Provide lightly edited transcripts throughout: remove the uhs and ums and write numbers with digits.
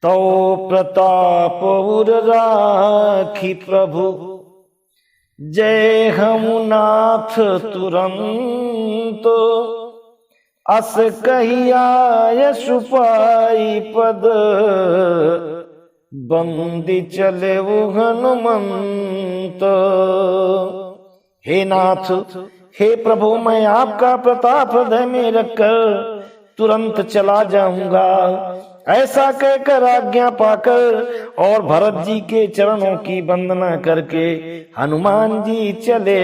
तो प्रताप उर राखी प्रभु, जय हमुनाथ तुरंत। अस कहिया यशु पाई पद, बंदी चले वो हनुमंत। हे नाथ, हे प्रभु, मैं आपका प्रताप हृदय में रखकर तुरंत चला जाऊंगा। ऐसा कहकर आज्ञा पाकर और भरत जी के चरणों की वंदना करके हनुमान जी चले।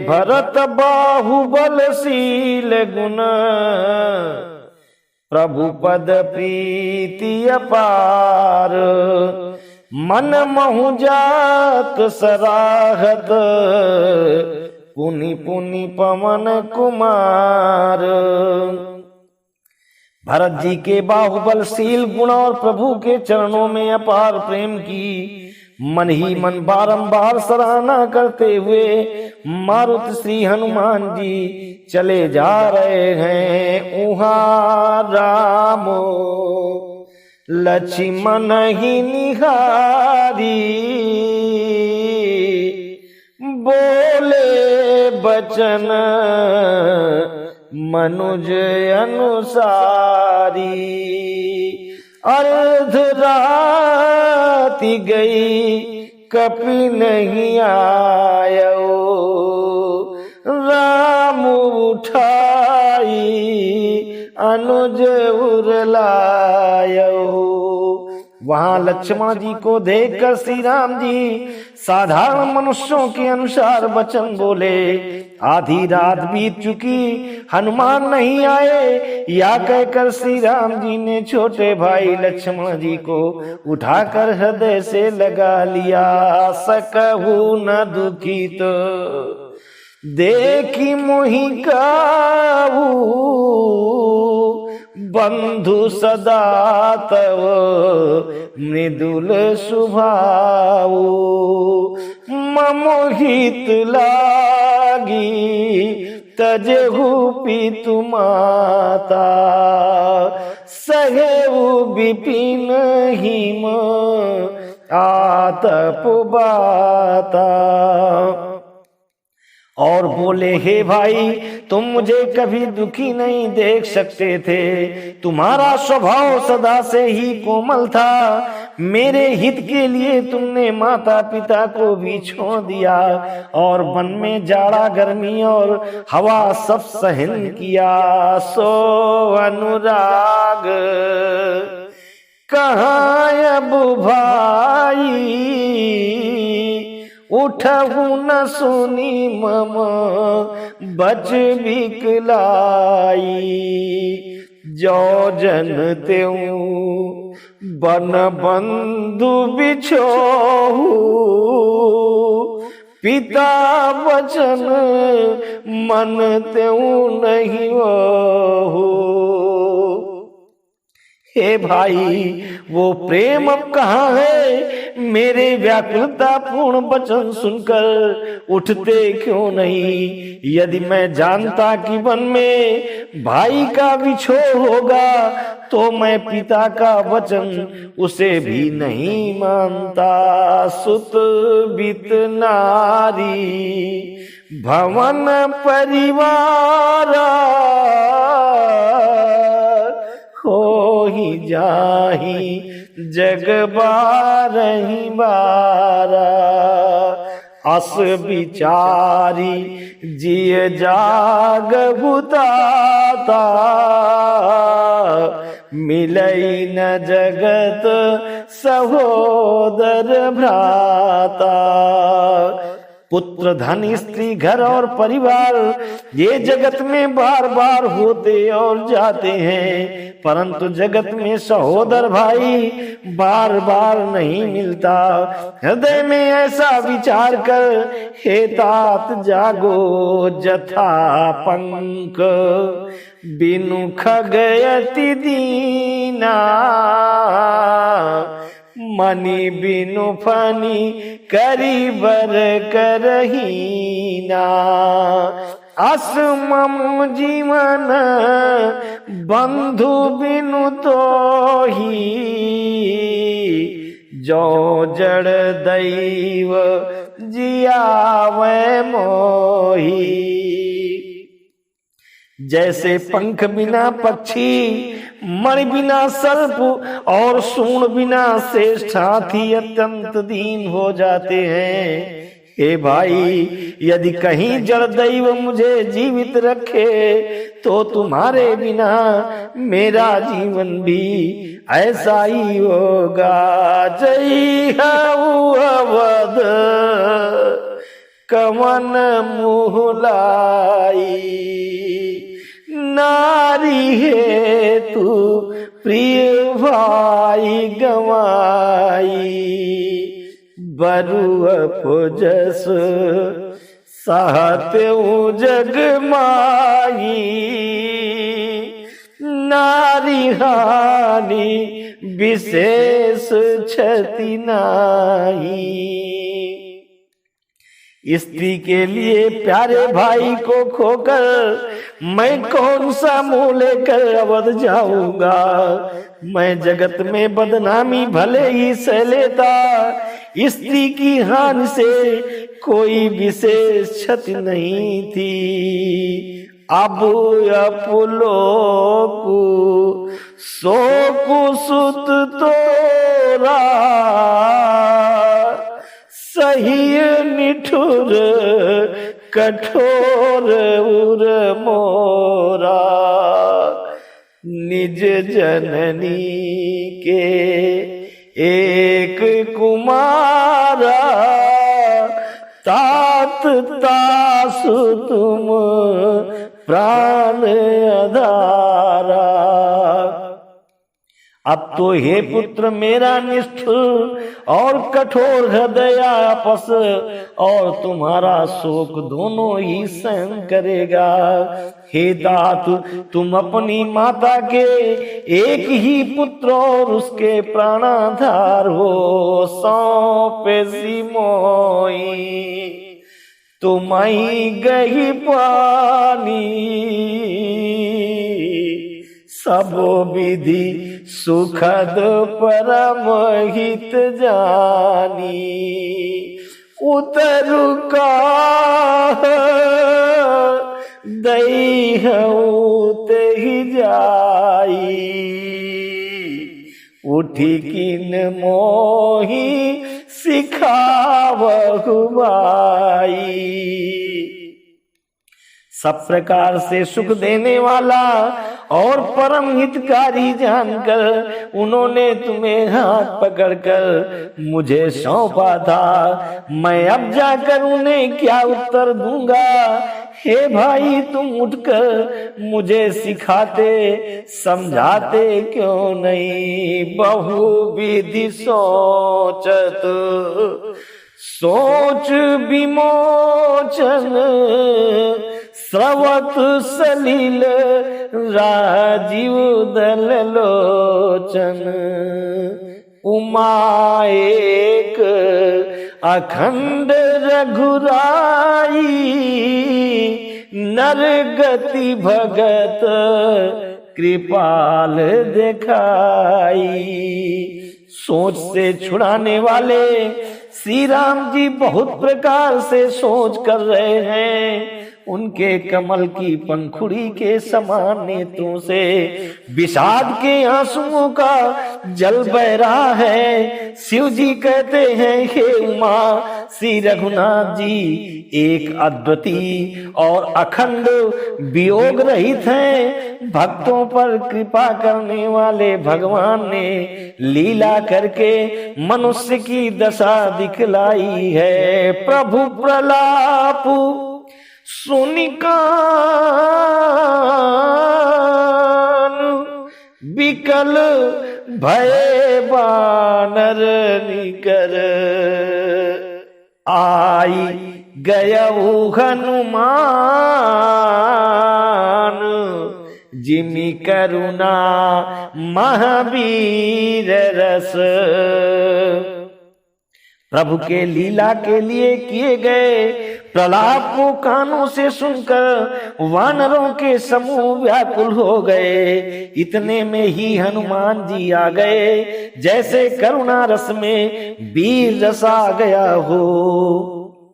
भरत बाहुबलशील गुण, प्रभु पद प्रीति अपार। मन महु जात सराहत, पुनि पुनि पवन कुमार। भरत जी के बाहुबलशील गुण और प्रभु के चरणों में अपार प्रेम की मन ही मन बारंबार सराहना करते हुए मारुत श्री हनुमान जी चले जा रहे हैं। उहाँ राम लक्ष्मण ही निहारी, बोले बचन मनुज अनुसारी। अर्ध राति गई कपि नहीं आयो, राम उठाई अनुज उरलायो। वहां लक्ष्मण जी को देखकर श्री राम जी साधारण मनुष्यों के अनुसार वचन बोले। आधी रात बीत चुकी, हनुमान नहीं आए, या कहकर श्री राम जी ने छोटे भाई लक्ष्मण जी को उठाकर हृदय से लगा लिया। सकहु न दुखित देखी मोहि काहू, बंधु सदा तव मृदुल सुभाऊ। ममोहित लागी तजहु पितु माता, सहेऊ विपिन हिम आतप बाता। और बोले, हे भाई, तुम मुझे कभी दुखी नहीं देख सकते थे। तुम्हारा स्वभाव सदा से ही कोमल था। मेरे हित के लिए तुमने माता पिता को भी छोड़ दिया और वन में जाड़ा गर्मी और हवा सब सहन किया। सो अनुराग कहाँ अब भाई, उठहु न सुनी मम बच बिकलाई। जो जन त्यों बन बंधु बिछोहु, पिता वचन मन त्यों नहीं होहु। हे भाई, वो प्रेम अब कहाँ है? मेरे व्याकुलता पूर्ण वचन सुनकर उठते क्यों नहीं? यदि मैं जानता कि वन में भाई का विछोह होगा तो मैं पिता का वचन उसे भी नहीं मानता। सुत बित नारी भवन परिवार, हो ही जाही जग बारही बारा। अस बिचारी जिय जाग बुताता, मिलई न जगत सहोदर भ्राता। पुत्र, धन, स्त्री, घर और परिवार ये जगत में बार बार होते और जाते हैं, परंतु जगत में सहोदर भाई बार बार नहीं मिलता। हृदय में ऐसा विचार कर हे तात जागो, जथा पंक बिनु खगयति दीना। मणि बिनु फनी करी बर करहीना। अस मम जीवन बंधु बिनु तो ही, जो जड़ दैव जियावे मोही। जैसे पंख बिना पक्षी, मणि बिना सर्प और सूंड बिना श्रेष्ठ हाथी अत्यंत दीन हो जाते हैं, हे भाई यदि कहीं जड़ दैव मुझे जीवित रखे तो तुम्हारे बिना मेरा जीवन भी ऐसा ही होगा। जय हो अवध कवन मुहलाई, नारी है तू प्रिय भाई गवाई। बरु अपजस सहत जग माही, नारी हानि विशेष क्षति नाही। स्त्री के लिए प्यारे भाई को खोकर मैं कौन सा मुंह लेकर अवध जाऊंगा। मैं जगत में बदनामी भले ही सह लेता, स्त्री की हानि से कोई विशेष क्षति नहीं थी। अब अपलोकु सोकु सुत तोरा, सही निठुर कठोर उर मोरा। निज जननी के एक कुमारा, तात तासु तुम प्राण अधारा। अब तो हे पुत्र मेरा निष्ठुर और कठोर हृदय आपस और तुम्हारा शोक दोनों ही सहन करेगा। हे दातु तुम अपनी माता के एक ही पुत्र और उसके प्राणाधार हो। सौंपे सिमोई तुम्हारी गही पानी, सब विधि सुखद परम हित जानी। उतरु का दई ते ही जाई, उठी किन मोही सिखावहु बाई। सब प्रकार से सुख देने वाला और परम हितकारी जानकर उन्होंने तुम्हें हाथ पकड़कर मुझे सौंपा था। मैं अब जाकर उन्हें क्या उत्तर दूंगा। हे भाई तुम उठकर मुझे सिखाते समझाते क्यों नहीं। बहुविधि सोचत सोच विमोचन, स्रवत सलील राजीव दल लोचन। उमा एक अखंड रघुराई, नर गति भगत कृपाल दिखाई। सोच से छुड़ाने वाले श्री राम जी बहुत प्रकार से सोच कर रहे हैं। उनके कमल की पंखुड़ी के समान नेत्रों से विषाद के आंसुओं का जल बह रहा है। शिव जी कहते हैं हे उमा, श्री रघुनाथ जी एक अद्वितीय और अखंड वियोग रहित हैं। भक्तों पर कृपा करने वाले भगवान ने लीला करके मनुष्य की दशा दिखलाई है। प्रभु प्रलाप सुनिकान विकल भय बानर निकर, आई गयऊ हनुमान जिमि करुणा महावीर रस। प्रभु के लीला के लिए किए गए प्रलाप को कानों से सुनकर वानरों के समूह व्याकुल हो गए। इतने में ही हनुमान जी आ गए, जैसे करुणा रस में वीर रस आ गया हो।